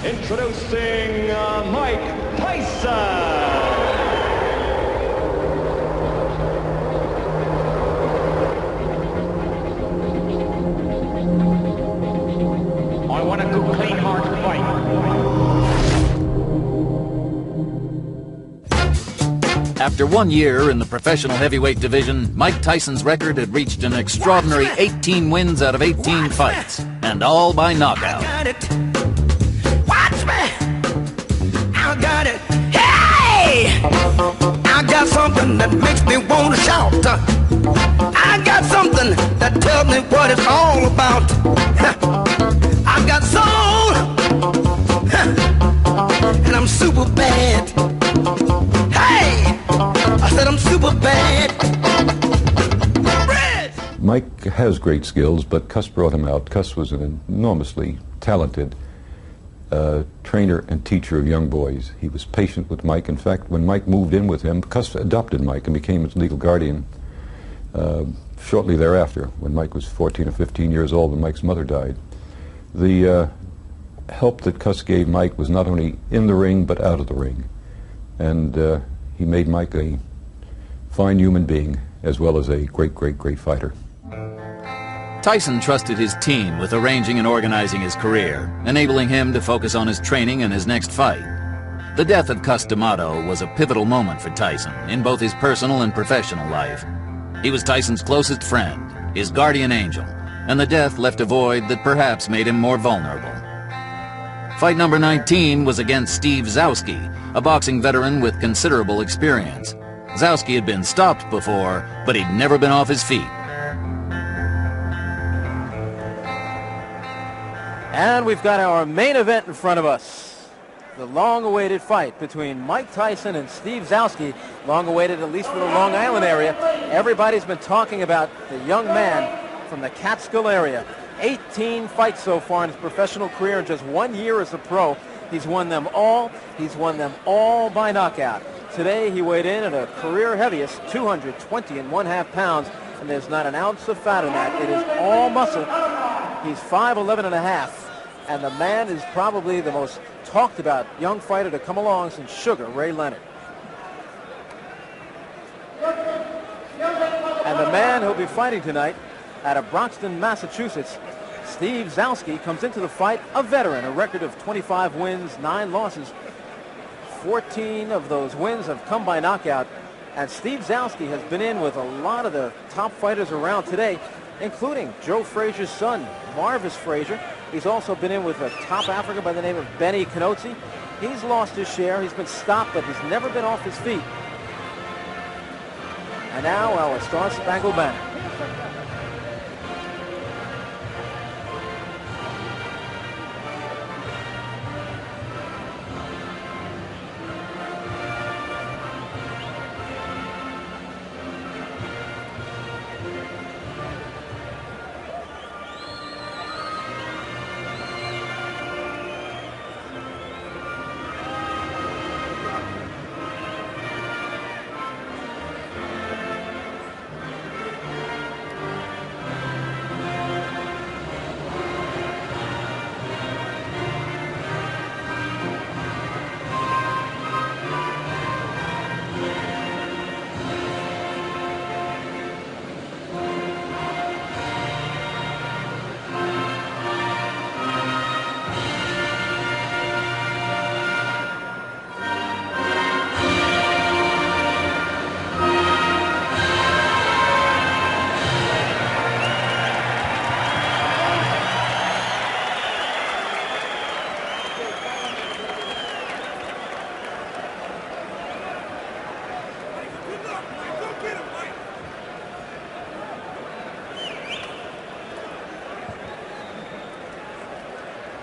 Introducing Mike Tyson. I want a good, clean, hard fight. After 1 year in the professional heavyweight division, Mike Tyson's record had reached an extraordinary 18 wins out of 18 fights, and all by knockout. Watch me! I got it! Hey! I got something that makes me want to shout. I got something that tells me what it's all about. I got soul, and I'm super bad. Hey! I said I'm super bad. Mike has great skills, but Cuss brought him out. Cuss was an enormously talented trainer and teacher of young boys. He was patient with Mike. In fact, when Mike moved in with him, Cuss adopted Mike and became his legal guardian shortly thereafter, when Mike was 14 or 15 years old, when Mike's mother died. The help that Cuss gave Mike was not only in the ring, but out of the ring. And he made Mike a fine human being, as well as a great, great, great fighter. Tyson trusted his team with arranging and organizing his career, enabling him to focus on his training and his next fight. The death of Cus D'Amato was a pivotal moment for Tyson in both his personal and professional life. He was Tyson's closest friend, his guardian angel, and the death left a void that perhaps made him more vulnerable. Fight number 19 was against Steve Zowski, a boxing veteran with considerable experience. Zowski had been stopped before, but he'd never been off his feet. And we've got our main event in front of us. The long-awaited fight between Mike Tyson and Steve Zowski. Long-awaited, at least for the Long Island area. Everybody's been talking about the young man from the Catskill area. 18 fights so far in his professional career in just 1 year as a pro. He's won them all. He's won them all by knockout. Today he weighed in at a career heaviest, 220.5 pounds, and there's not an ounce of fat in that. It is all muscle. He's 5'11.5", and the man is probably the most talked about young fighter to come along since Sugar Ray Leonard. And the man who'll be fighting tonight out of Broxton, Massachusetts, Steve Zowski, comes into the fight a veteran, a record of 25 wins, 9 losses. 14 of those wins have come by knockout, and Steve Zowski has been in with a lot of the top fighters around today, including Joe Frazier's son, Marvis Frazier. He's also been in with a top African by the name of Benny Canozzi. He's lost his share. He's been stopped, but he's never been off his feet. And now our Star Spangled Banner.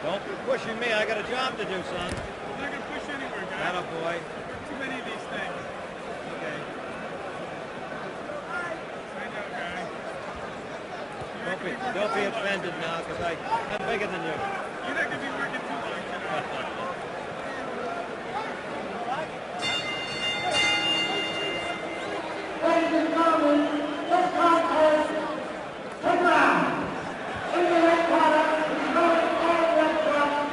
Don't be pushing me. I got a job to do, son. I'm not going to push anywhere, guys. Atta boy. Too many of these things. Okay. I know, guy. Don't be offended now, because I'm bigger than you. You're not going to be working too long tonight. Ladies and gentlemen, this contest, 10 rounds. In the red corner, he's holding all red gloves.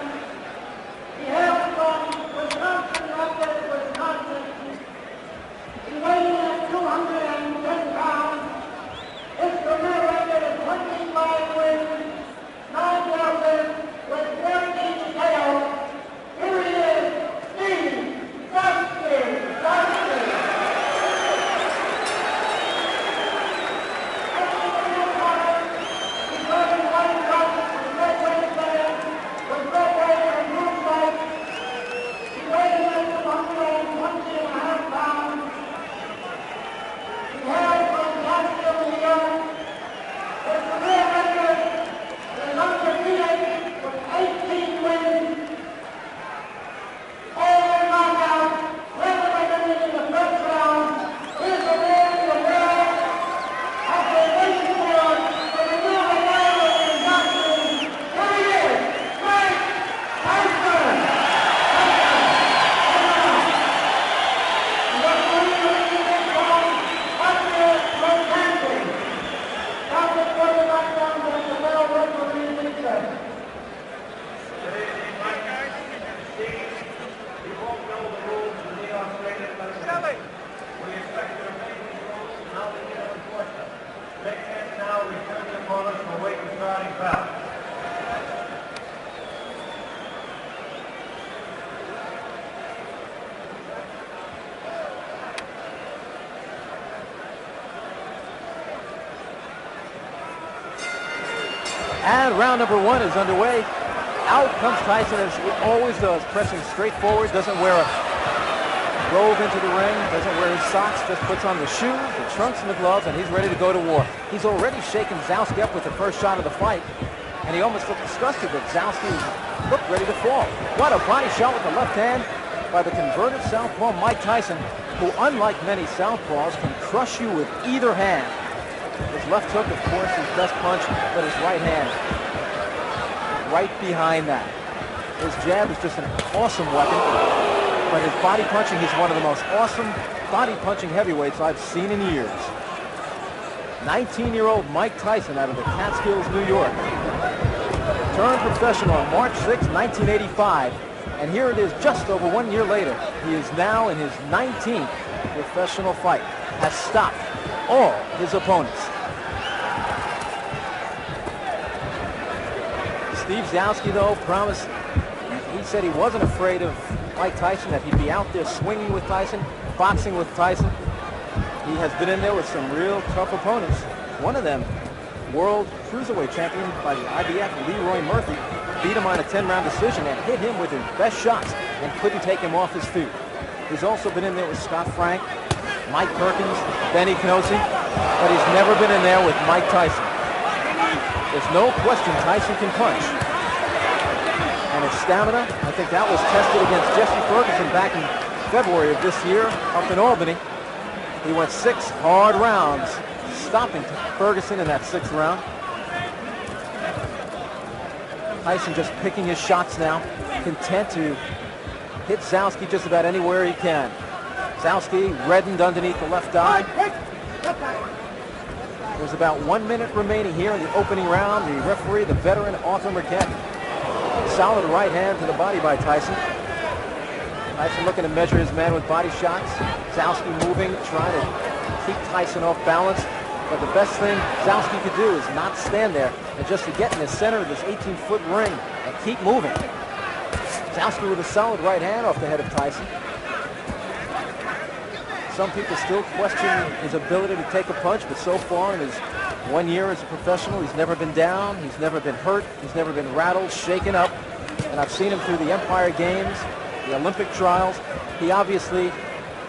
And round number 1 is underway. Out comes Tyson, as he always does, pressing straight forward, doesn't wear a robe into the ring, doesn't wear his socks, just puts on the shoes, the trunks, and the gloves, and he's ready to go to war. He's already shaken Zalski up with the first shot of the fight, and he almost looked disgusted that Zalski looked ready to fall. What a body shot with the left hand by the converted southpaw Mike Tyson, who, unlike many southpaws, can crush you with either hand. His left hook, of course, his best punch, but his right hand right behind that. His jab is just an awesome weapon, but his body punching, he's one of the most awesome body punching heavyweights I've seen in years. 19-year-old Mike Tyson out of the Catskills, New York. Turned professional on March 6, 1985, and here it is just over 1 year later. He is now in his 19th professional fight, has stopped all his opponents. Steve Zalski, though, promised, he said he wasn't afraid of Mike Tyson, that he'd be out there swinging with Tyson, boxing with Tyson. He has been in there with some real tough opponents. One of them, world cruiserweight champion by the IBF, Leroy Murphy, beat him on a 10-round decision and hit him with his best shots and couldn't take him off his feet. He's also been in there with Scott Frank, Mike Perkins, Benny Canosi, but he's never been in there with Mike Tyson. There's no question Tyson can punch. And his stamina, I think that was tested against Jesse Ferguson back in February of this year up in Albany. He went 6 hard rounds, stopping Ferguson in that 6th round. Tyson just picking his shots now, content to hit Zalski just about anywhere he can. Zalski reddened underneath the left eye. There's about 1 minute remaining here in the opening round. The referee, the veteran Arthur Marquette. Solid right hand to the body by Tyson. Tyson looking to measure his man with body shots. Zalski moving, trying to keep Tyson off balance. But the best thing Zalski could do is not stand there and just to get in the center of this 18-foot ring and keep moving. Zalski with a solid right hand off the head of Tyson. Some people still question his ability to take a punch, but so far in his 1 year as a professional, he's never been down, he's never been hurt, he's never been rattled, shaken up. And I've seen him through the Empire Games, the Olympic trials. He obviously,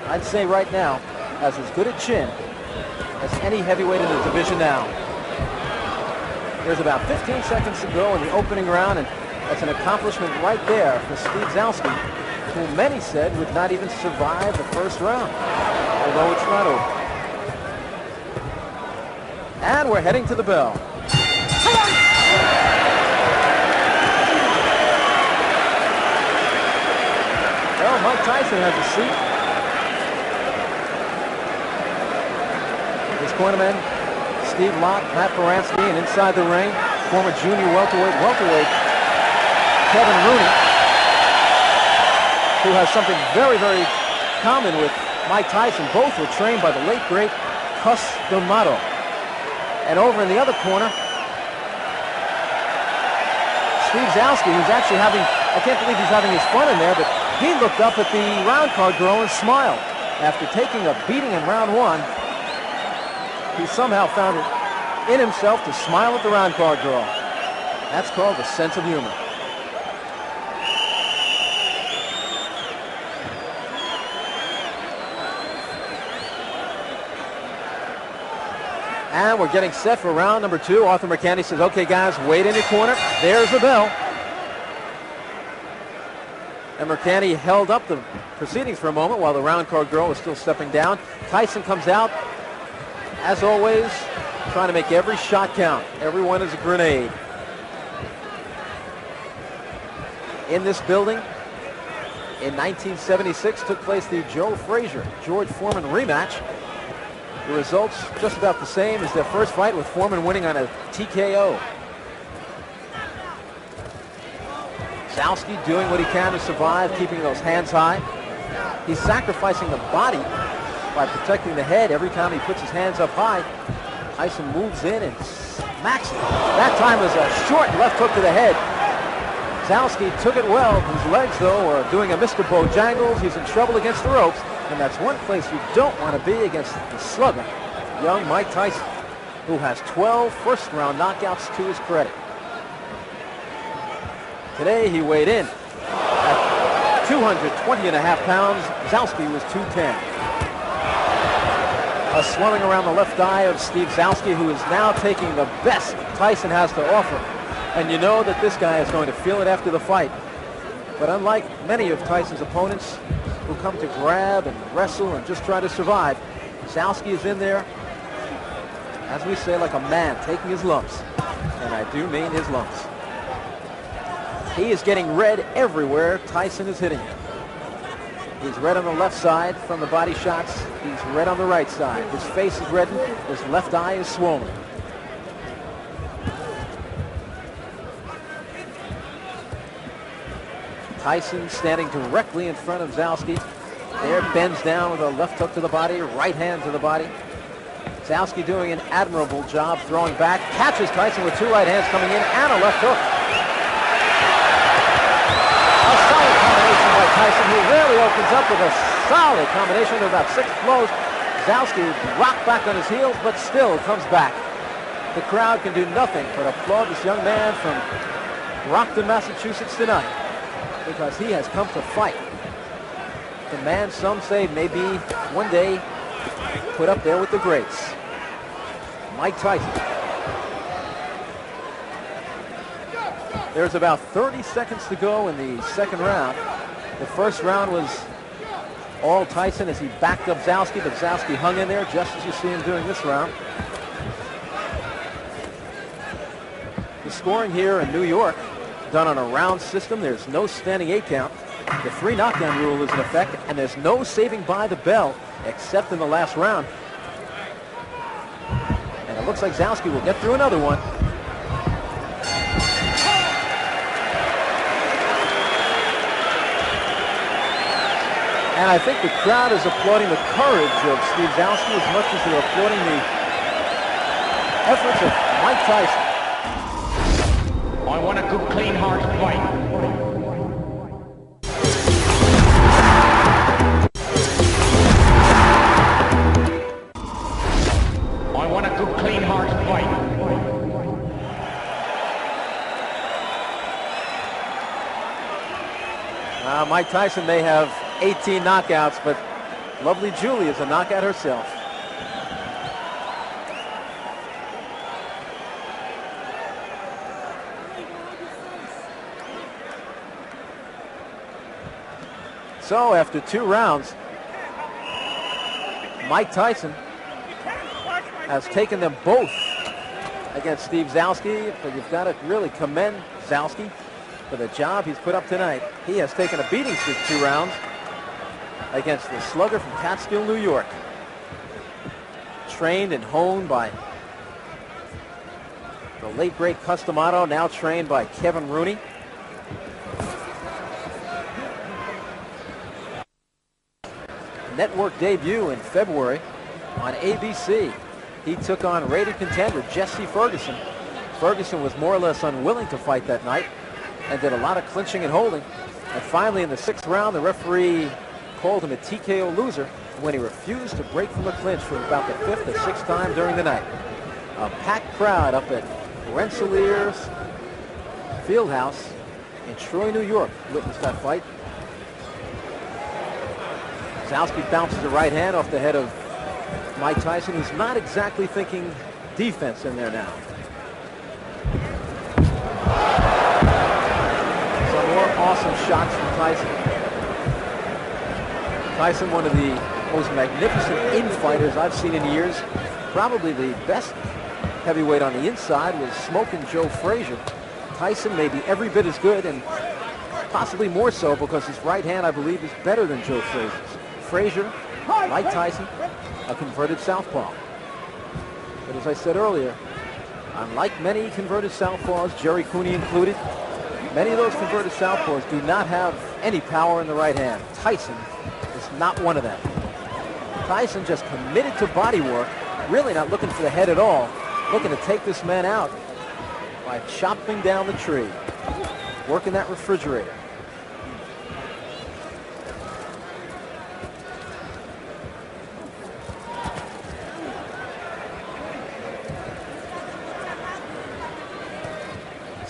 I'd say right now, has as good a chin as any heavyweight in the division now. There's about 15 seconds to go in the opening round, and that's an accomplishment right there for Steve Zalski, who many said would not even survive the first round, although it's not over. And we're heading to the bell. Well, Mike Tyson has a seat. His cornermen, Steve Lott, Matt Baranski, and inside the ring, former junior welterweight Kevin Rooney, who has something very, very common with Mike Tyson. Both were trained by the late, great Cus D'Amato. And over in the other corner, Steve Zalski, who's actually having, I can't believe he's having his fun in there, but he looked up at the round card girl and smiled. After taking a beating in round 1, he somehow found it in himself to smile at the round card girl. That's called a sense of humor. And we're getting set for round number 2. Arthur McCanny says, okay, guys, wait in your corner. There's the bell. And McCanny held up the proceedings for a moment while the round card girl was still stepping down. Tyson comes out, as always, trying to make every shot count. Everyone is a grenade. In this building, in 1976, took place the Joe Frazier, George Foreman rematch. The results just about the same as their first fight, with Foreman winning on a TKO. Zalski doing what he can to survive, keeping those hands high. He's sacrificing the body by protecting the head every time he puts his hands up high. Tyson moves in and smacks it. That time was a short left hook to the head. Zalski took it well. His legs, though, are doing a Mr. Bojangles. He's in trouble against the ropes. And that's one place you don't want to be against the slugger, young Mike Tyson, who has 12 first-round knockouts to his credit. Today he weighed in at 220.5 pounds. Zalski was 210. A swelling around the left eye of Steve Zalski, who is now taking the best Tyson has to offer. And you know that this guy is going to feel it after the fight. But unlike many of Tyson's opponents who come to grab and wrestle and just try to survive, Zalski is in there, as we say, like a man taking his lumps. And I do mean his lumps. He is getting red everywhere Tyson is hitting him. He's red on the left side from the body shots. He's red on the right side. His face is reddened. His left eye is swollen. Tyson standing directly in front of Zalski. There, bends down with a left hook to the body, right hand to the body. Zalski doing an admirable job throwing back. Catches Tyson with two right hands coming in and a left hook. A solid combination by Tyson, who rarely opens up with a solid combination of about 6 blows. Zalski rocked back on his heels, but still comes back. The crowd can do nothing but applaud this young man from Brockton, Massachusetts tonight, because he has come to fight. The man some say may be one day put up there with the greats. Mike Tyson. There's about 30 seconds to go in the second round. The first round was all Tyson as he backed up Zalski, but Zalski hung in there just as you see him doing this round. The scoring here in New York, done on a round system. There's no standing 8 count. The 3 knockdown rule is in effect, and there's no saving by the bell except in the last round. And it looks like Zalski will get through another one. And I think the crowd is applauding the courage of Steve Zalski as much as they're applauding the efforts of Mike Tyson. I want a good, clean, hard fight. I want a good, clean, hard fight. Mike Tyson may have 18 knockouts, but lovely Julie is a knockout herself. So after 2 rounds, Mike Tyson has taken them both against Steve Zalski, but you've got to really commend Zalski for the job he's put up tonight. He has taken a beating through 2 rounds against the slugger from Catskill, New York. Trained and honed by the late great Customato, now trained by Kevin Rooney. Network debut in February on ABC. He took on rated contender Jesse Ferguson. Ferguson was more or less unwilling to fight that night and did a lot of clinching and holding. And finally in the 6th round, the referee called him a TKO loser when he refused to break from the clinch for about the 5th or 6th time during the night. A packed crowd up at Rensselaer's Fieldhouse in Troy, New York witnessed that fight. Zalski bounces the right hand off the head of Mike Tyson, who's not exactly thinking defense in there now. Some more awesome shots from Tyson. Tyson, one of the most magnificent infighters I've seen in years. Probably the best heavyweight on the inside was Smoking Joe Frazier. Tyson may be every bit as good, and possibly more so because his right hand, I believe, is better than Joe Frazier's. Frazier, like Tyson, a converted southpaw. But as I said earlier, unlike many converted southpaws, Jerry Cooney included, many of those converted southpaws do not have any power in the right hand. Tyson is not one of them. Tyson just committed to body work, really not looking for the head at all, looking to take this man out by chopping down the tree, working that refrigerator.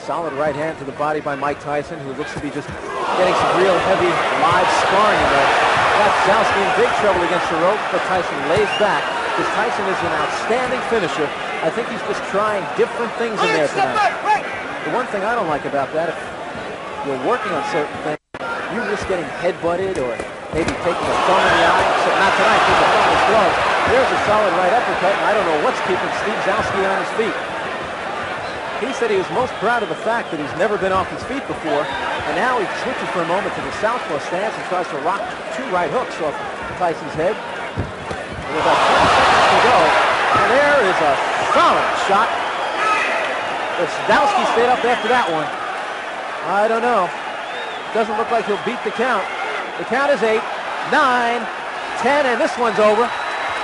Solid right hand to the body by Mike Tyson, who looks to be just getting some real heavy live sparring in there. Got Zalski in big trouble against the rope, but Tyson lays back because Tyson is an outstanding finisher. I think he's just trying different things in there tonight. The one thing I don't like about that, if you're working on certain things, you risk getting head-butted or maybe taking a thumb in the eye. Except not tonight, because the thumb is glove. There's a solid right uppercut, and I don't know what's keeping Steve Zalski on his feet. He said he was most proud of the fact that he's never been off his feet before, and now he switches for a moment to the southpaw stance and tries to rock 2 right hooks off Tyson's head. With about 20 seconds to go, and there is a solid shot. If Zalski stayed up after that one, I don't know. Doesn't look like he'll beat the count. The count is 8, 9, 10, and this one's over.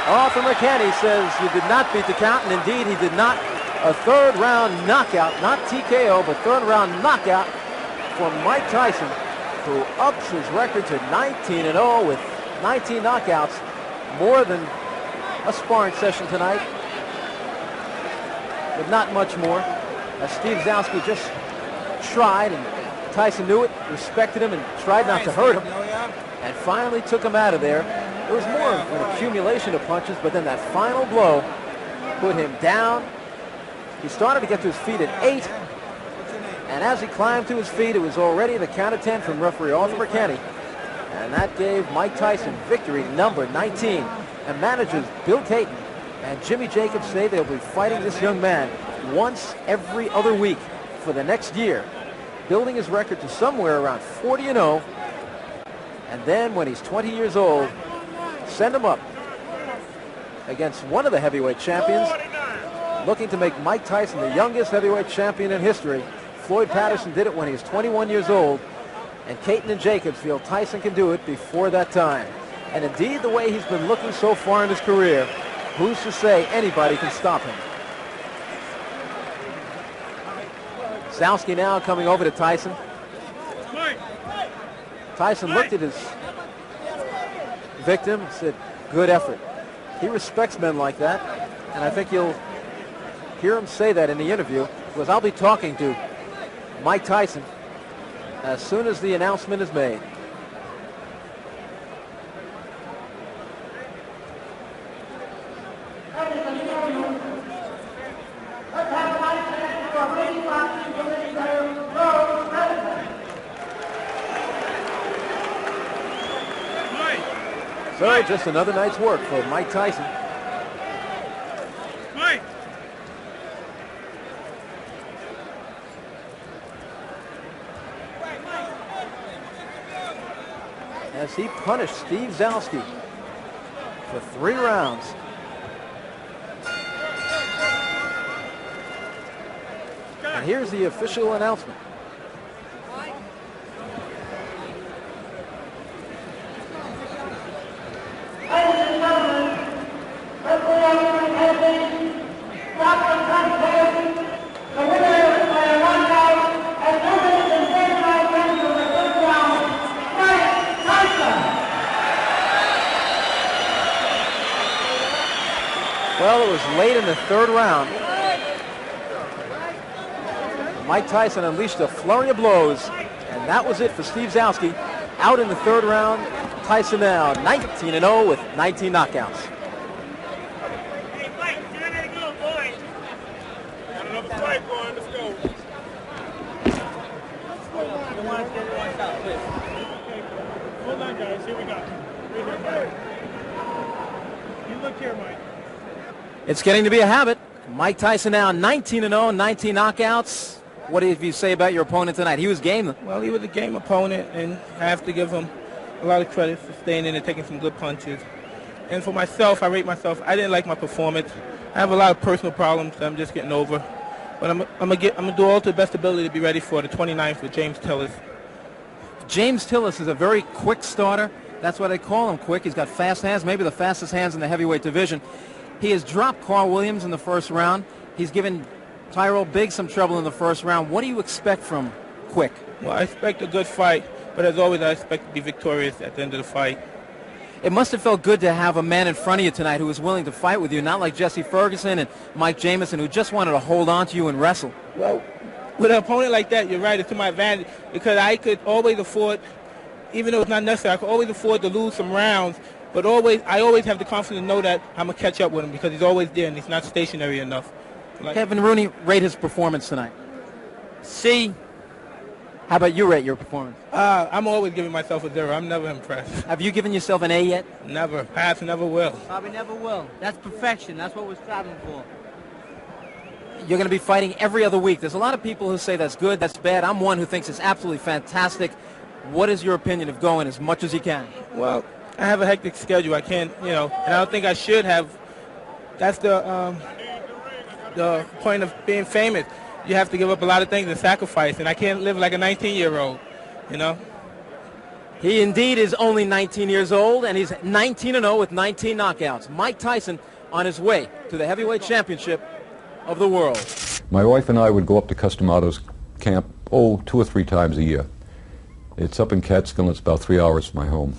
Arthur McKenney says you did not beat the count, and indeed he did not. A third-round knockout, not TKO, but third-round knockout for Mike Tyson, who ups his record to 19-0 with 19 knockouts, more than a sparring session tonight, but not much more. As Steve Zalski just tried, and Tyson knew it, respected him, and tried not to hurt him, and finally took him out of there. It was more of an accumulation of punches, but then that final blow put him down. He started to get to his feet at 8, and as he climbed to his feet, it was already the count of 10 from referee Arthur McKenney, and that gave Mike Tyson victory number 19. And managers Bill Caton and Jimmy Jacobs say they'll be fighting this young man once every other week for the next year, building his record to somewhere around 40-0, and then when he's 20 years old, send him up against one of the heavyweight champions, looking to make Mike Tyson the youngest heavyweight champion in history. Floyd Patterson did it when he was 21 years old, and Caton and Jacobs feel Tyson can do it before that time. And indeed, the way he's been looking so far in his career, who's to say anybody can stop him? Zalski now coming over to Tyson. Tyson looked at his victim and said, good effort. He respects men like that, and I think you'll hear him say that in the interview, because I'll be talking to Mike Tyson as soon as the announcement is made. So just another night's work for Mike Tyson. Mike! As he punished Steve Zalski for 3 rounds. And here's the official announcement. Well, it was late in the 3rd round. Mike Tyson unleashed a flurry of blows, and that was it for Steve Zalski. Out in the 3rd round, Tyson now 19-0 with 19 knockouts. Hey, Mike, you're ready to go, boy. Got another fight going. Let's go. Hold on, guys. Here we go. You look here, Mike. It's getting to be a habit. Mike Tyson now 19-0, 19 knockouts. What did you say about your opponent tonight? He was game. Well, he was a game opponent, and I have to give him a lot of credit for staying in and taking some good punches. And for myself, I rate myself. I didn't like my performance. I have a lot of personal problems that I'm just getting over. But I'm gonna do all to the best ability to be ready for the 29th with James Tillis. James Tillis is a very quick starter. That's why they call him quick. He's got fast hands, maybe the fastest hands in the heavyweight division. He has dropped Carl Williams in the 1st round. He's given Tyrell Biggs some trouble in the 1st round. What do you expect from Quick? Well, I expect a good fight, but as always, I expect to be victorious at the end of the fight. It must have felt good to have a man in front of you tonight who was willing to fight with you, not like Jesse Ferguson and Mike Jamison, who just wanted to hold on to you and wrestle. Well, with an opponent like that, you're right, it's to my advantage because I could always afford, even though it's not necessary, I could always afford to lose some rounds, but I always have the confidence to know that I'm going to catch up with him because he's always there and he's not stationary enough. Kevin Rooney, rate his performance tonight. C. How about you rate your performance? I'm always giving myself a 0. I'm never impressed. Have you given yourself an A yet? Never. Pass, never will. Probably never will. That's perfection. That's what we're striving for. You're going to be fighting every other week. There's a lot of people who say that's good, that's bad. I'm one who thinks it's absolutely fantastic. What is your opinion of going as much as you can? Well, I have a hectic schedule. I can't, and I don't think I should have. That's the point of being famous. You have to give up a lot of things and sacrifice, and I can't live like a 19-year-old, He indeed is only 19 years old, and he's 19-0 with 19 knockouts. Mike Tyson on his way to the heavyweight championship of the world. My wife and I would go up to Cus D'Amato's camp, 2 or 3 times a year. It's up in Catskill, and it's about 3 hours from my home.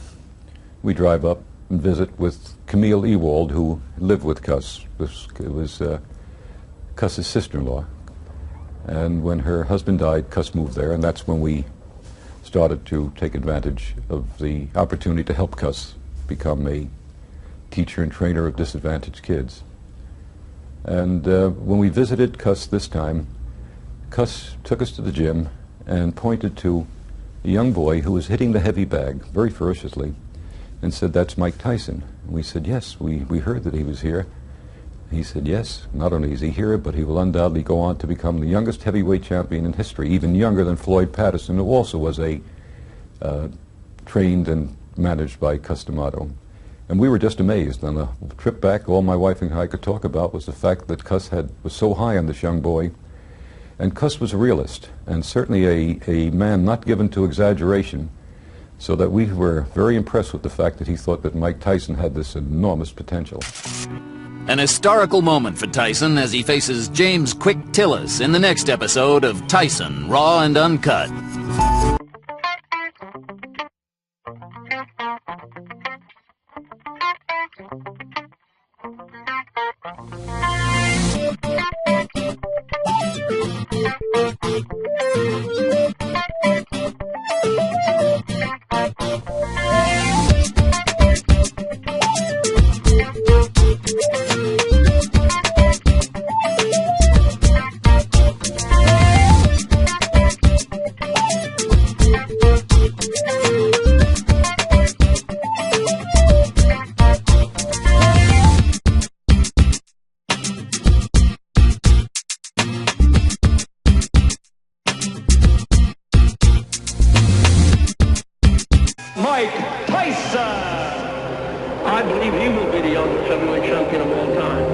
We drive up and visit with Camille Ewald, who lived with Cus. It was Cus's sister-in-law. And when her husband died, Cus moved there, and that's when we started to take advantage of the opportunity to help Cus become a teacher and trainer of disadvantaged kids. And when we visited Cus this time, Cus took us to the gym and pointed to a young boy who was hitting the heavy bag very ferociously and said, "That's Mike Tyson." And we said, "Yes, we heard that he was here." He said, "Yes, not only is he here, but he will undoubtedly go on to become the youngest heavyweight champion in history, even younger than Floyd Patterson, who also was trained and managed by Cus D'Amato." And we were just amazed. On the trip back, all my wife and I could talk about was the fact that Cus was so high on this young boy. And Cus was a realist, and certainly a man not given to exaggeration, so that we were very impressed with the fact that he thought that Mike Tyson had this enormous potential. An historical moment for Tyson as he faces James Quick Tillis in the next episode of Tyson, Raw and Uncut. Mike Tyson! I believe he will be the youngest heavyweight champion of all time.